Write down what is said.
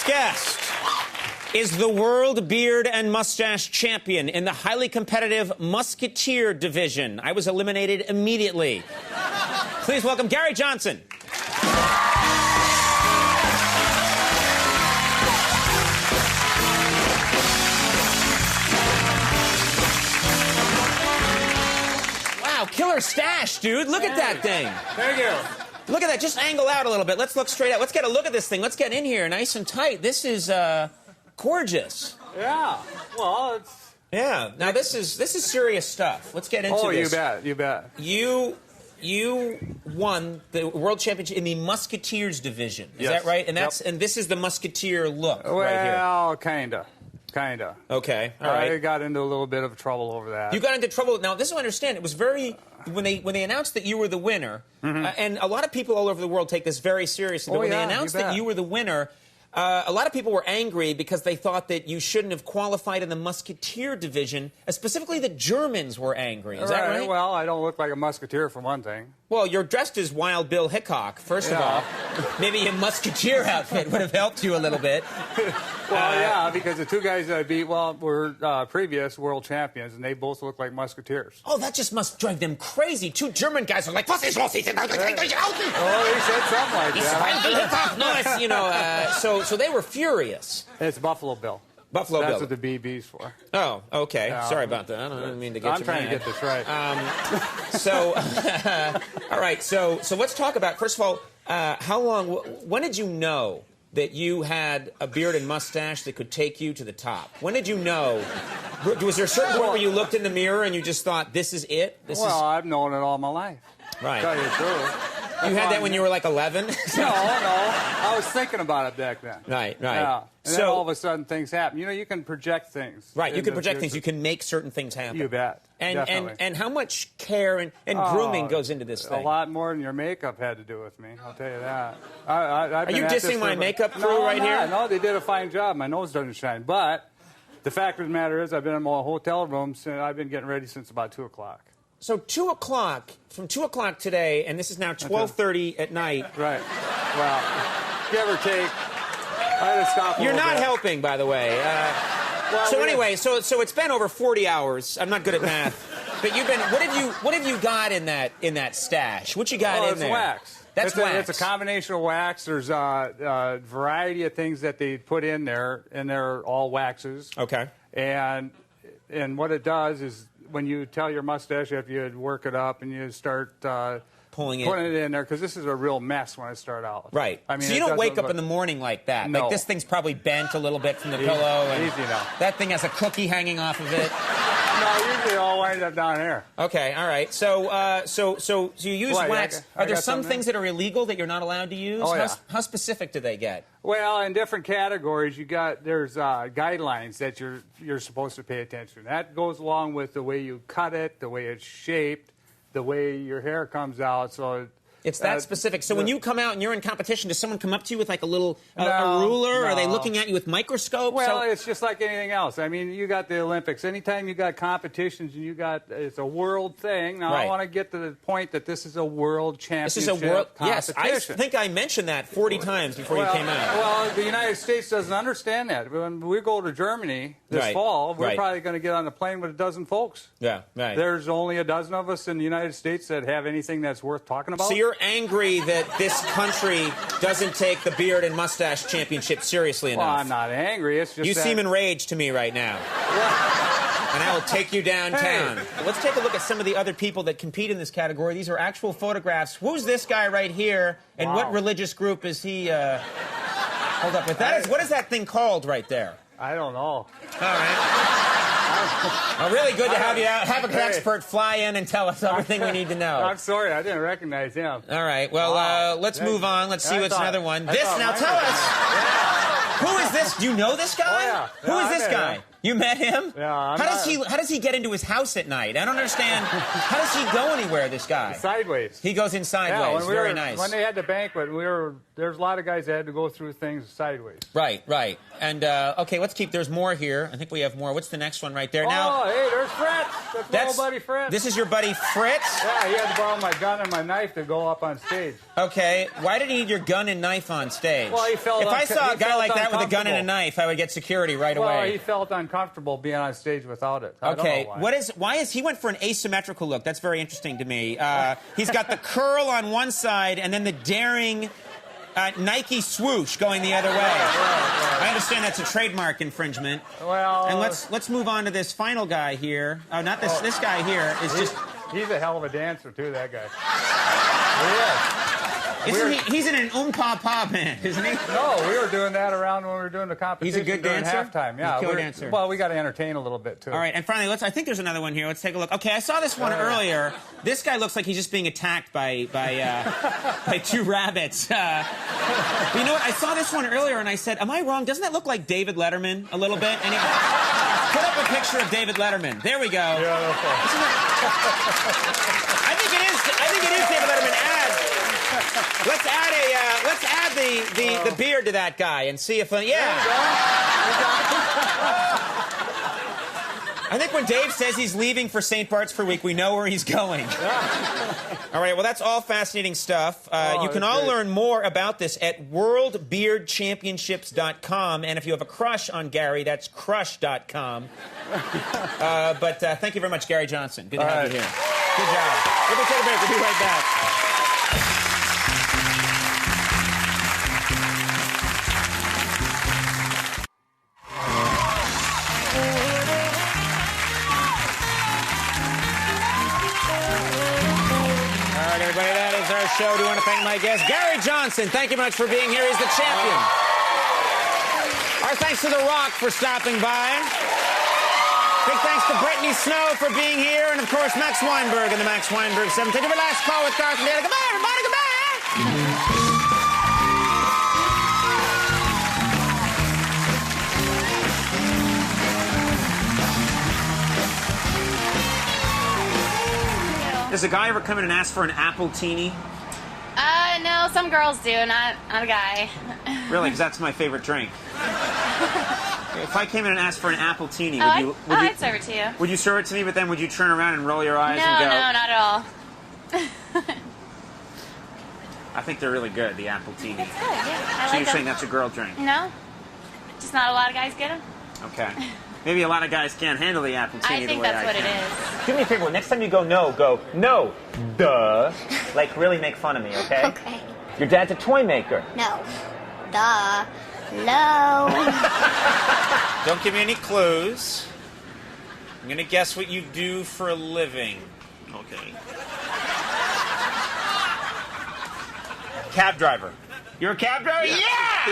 next guest is the world beard and mustache champion in the highly competitive Musketeer division. I was eliminated immediately. Please welcome Gary Johnson. Wow, killer stash, dude. Look at that thing. Thank you. Look at that. Just angle out a little bit. Let's look straight out. Let's get a look at this thing. Let's get in here nice and tight. This is gorgeous. Yeah. Well, it's... Yeah. Now, this is serious stuff. Let's get into this. Oh, you bet. You bet. You won the world championship in the Musketeers division. Is that right? And and this is the Musketeer look right here. Well, kinda. Okay. All right. I got into a little bit of trouble over that. You got into trouble. Now, this is what I understand. It was very... When they announced that you were the winner, and a lot of people all over the world take this very seriously, but when they announced that you were the winner, a lot of people were angry because they thought that you shouldn't have qualified in the Musketeer division. Specifically, the Germans were angry. Is that right? Well, I don't look like a musketeer, for one thing. Well, you're dressed as Wild Bill Hickok, first of all. Maybe a Musketeer outfit would have helped you a little bit. Well, yeah, because the two guys that I beat, were previous world champions, and they both look like musketeers. Oh, that just must drive them crazy. Two German guys are like, "Was ist los?" Oh, he said something like that. Nice, you know, so they were furious. It's Buffalo Bill. Buffalo Bill. That's what the BB's for. Oh, okay. Sorry about that. I didn't mean to get you I'm trying to get this right. All right. So let's talk about, first of all, how long, when did you know that you had a beard and mustache that could take you to the top? When did you know? Was there a certain point where you looked in the mirror and you just thought, this is it? I've known it all my life. Right. To tell you the truth. You had that when you were like 11? No. I was thinking about it back then. Right. Yeah. And then all of a sudden things happen. You know, you can project things. Right, you can project things. You can make certain things happen. You bet. And how much care and grooming goes into this thing? A lot more than your makeup had to do with me, I'll tell you that. Are you dissing my makeup crew here? No, they did a fine job. My nose doesn't shine. But the fact of the matter is I've been in my hotel room, and I've been getting ready since about 2 o'clock. So 2 o'clock, from 2 o'clock today, and this is now 12:30 at night. Right. Well, give or take. I had to stop. You're not helping, by the way. Anyway, so it's been over 40 hours. I'm not good at math, but you've been. What have you got in that stash? What you got in there? It's wax. That's wax. It's a combination of wax. There's a variety of things that they put in there, and they're all waxes. Okay. And what it does is, when you tell your mustache, if you work it up and you start putting it in there, because this is a real mess when I start out. Right. I mean, so you don't wake up in the morning like that. No. Like, this thing's probably bent a little bit from the pillow. And easy now. That thing has a cookie hanging off of it. No, usually it all winds up down here. Okay, all right. So you use wax. Are there some things that are illegal that you're not allowed to use? Oh, yeah. How specific do they get? Well, in different categories, there's guidelines that you're supposed to pay attention to. That goes along with the way you cut it, the way it's shaped, the way your hair comes out. So it's that specific. So when you come out and you're in competition, does someone come up to you with like a little a ruler? No. Are they looking at you with microscopes? Well, it's just like anything else. I mean, you got the Olympics. Anytime you got competitions and it's a world thing. Now, I want to get to the point that this is a world championship. This is a world. Yes, competition. I think I mentioned that 40 times before you came out. Well, the United States doesn't understand that. When we go to Germany this fall, we're probably going to get on a plane with a dozen folks. Yeah, right. There's only a dozen of us in the United States that have anything that's worth talking about. So you're angry that this country doesn't take the beard and mustache championship seriously enough? Well, I'm not angry. It's just you seem enraged to me right now. And I will take you downtown. Hey. Let's take a look at some of the other people that compete in this category. These are actual photographs. Who's this guy right here? And what religious group is he? Hold up. What is that thing called right there? I don't know. All right. Well, really good to have you out. Have an expert fly in and tell us everything we need to know. I'm sorry, I didn't recognize him. All right, well, let's move on. Let's see what's another one. Now tell us. Yeah. Who is this? Do you know this guy? Oh, yeah. Who is this guy? You met him? Yeah. How does he get into his house at night? I don't understand. How does he go anywhere, this guy? Sideways. He goes in sideways. Yeah, Very nice. When they had the banquet, there's a lot of guys that had to go through things sideways. Right. And, okay, let's keep, there's more here. I think we have more. What's the next one right there? Oh, hey, there's Fritz. That's my buddy Fritz. This is your buddy Fritz? Yeah, he had to borrow my gun and my knife to go up on stage. Okay, why did he need your gun and knife on stage? Well, he felt If I saw a guy like that with a gun and a knife, I would get security right away. Well, he felt uncomfortable being on stage without it. I don't know why is he went for an asymmetrical look? That's very interesting to me. He's got the curl on one side and then the daring Nike swoosh going the other way. Right. I understand that's a trademark infringement. Well, and let's move on to this final guy here. Oh, not this. This guy here is just. He's a hell of a dancer too. That guy. He's in an pa band, isn't he? No, we were doing that around when we were doing the competition. He's a good dancer? Halftime, yeah. He's a killer dancer. Well, we got to entertain a little bit, too. All right, and finally, I think there's another one here. Let's take a look. Okay, I saw this one earlier. This guy looks like he's just being attacked by two rabbits. But you know what? I saw this one earlier, and I said, am I wrong? Doesn't that look like David Letterman a little bit? And put up a picture of David Letterman. There we go. Yeah, I think it is David Letterman. Let's add the beard to that guy and see if I think when Dave says he's leaving for St. Bart's for a week, we know where he's going. All right, well, that's all fascinating stuff. You can all learn more about this at worldbeardchampionships.com. And if you have a crush on Gary, that's crush.com. But thank you very much, Gary Johnson. Good to have you here. Good job. We'll take a break. We'll be right back. Show. Do want to thank my guest, Gary Johnson. Thank you much for being here. He's the champion. Our thanks to The Rock for stopping by. Big thanks to Brittany Snow for being here. And, of course, Max Weinberg and the Max Weinberg 7. Take your last call with Carson Daly. Goodbye, everybody. Goodbye. Does a guy ever come in and ask for an apple teeny? No, some girls do, not a guy. Really? Because that's my favorite drink. If I came in and asked for an apple teeny, I'd serve it to you. Would you serve it to me, but then would you turn around and roll your eyes and go? No, not at all. I think they're really good, the apple teeny. That's good, yeah. So you're saying that's a girl drink? No. Just not a lot of guys get them. Okay. Maybe a lot of guys can't handle the apple teeny the way I can. I think that's what it is. Do me a favor. Next time you go no, duh. Like, really make fun of me, okay? Okay. Your dad's a toy maker. No. Duh. No. Don't give me any clues. I'm going to guess what you do for a living. Okay. Cab driver. You're a cab driver? Yeah!